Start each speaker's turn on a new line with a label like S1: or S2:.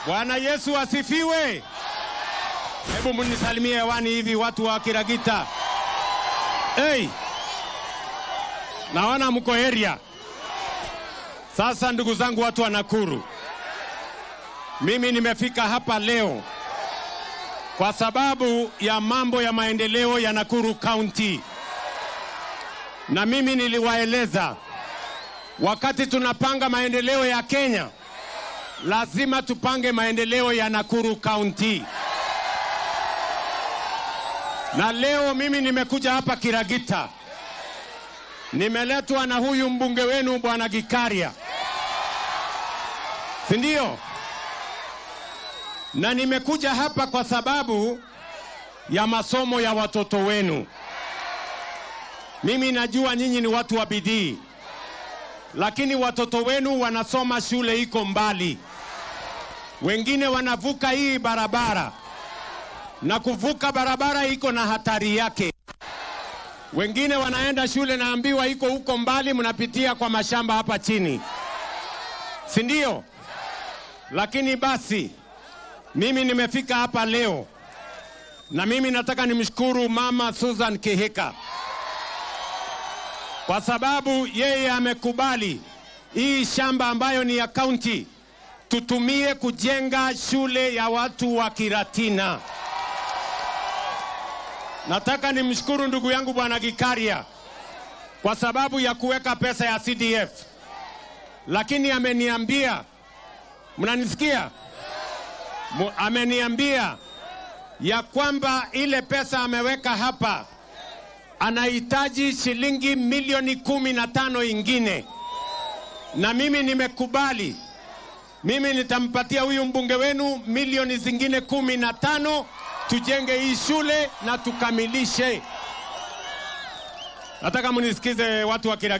S1: Bwana Yesu asifiwe. Hebu munisalimie hewani hivi watu wa Kiragita. Hey! Naona mko area. Sasa ndugu zangu watu wa Nakuru. Mimi nimefika hapa leo kwa sababu ya mambo ya maendeleo ya Nakuru County. Na mimi niliwaeleza wakati tunapanga maendeleo ya Kenya, lazima tupange maendeleo ya Nakuru County. Na leo mimi nimekuja hapa Kiragita. Nimeletwa na huyu mbunge wenu Bwana Gikaria. Si ndio? Na nimekuja hapa kwa sababu ya masomo ya watoto wenu. Mimi najua nyinyi ni watu wa bidii, lakini watoto wenu wanasoma shule iko mbali. Wengine wanavuka hii barabara, na kuvuka barabara iko na hatari yake. Wengine wanaenda shule naambiwa iko huko mbali, mnapitia kwa mashamba hapa chini. Si ndio? Lakini basi mimi nimefika hapa leo, na mimi nataka nimshukuru Mama Susan Kihika kwa sababu yeye amekubali hii shamba ambayo ni ya county tutumie kujenga shule ya watu wa Kiratina. Nataka nimshukuru ndugu yangu Bwana Gikaria kwa sababu ya kuweka pesa ya CDF. Lakini ameniambia, mnanisikia? Ameniambia ya kwamba ile pesa ameweka hapa anahitaji shilingi milioni 15 ingine. Na mimi nimekubali. Mimi nitampatia huyu mbunge wenu milioni zingine 15 tujenge hii shule na tukamilishe. Nataka munisikize watu wa Kiragita.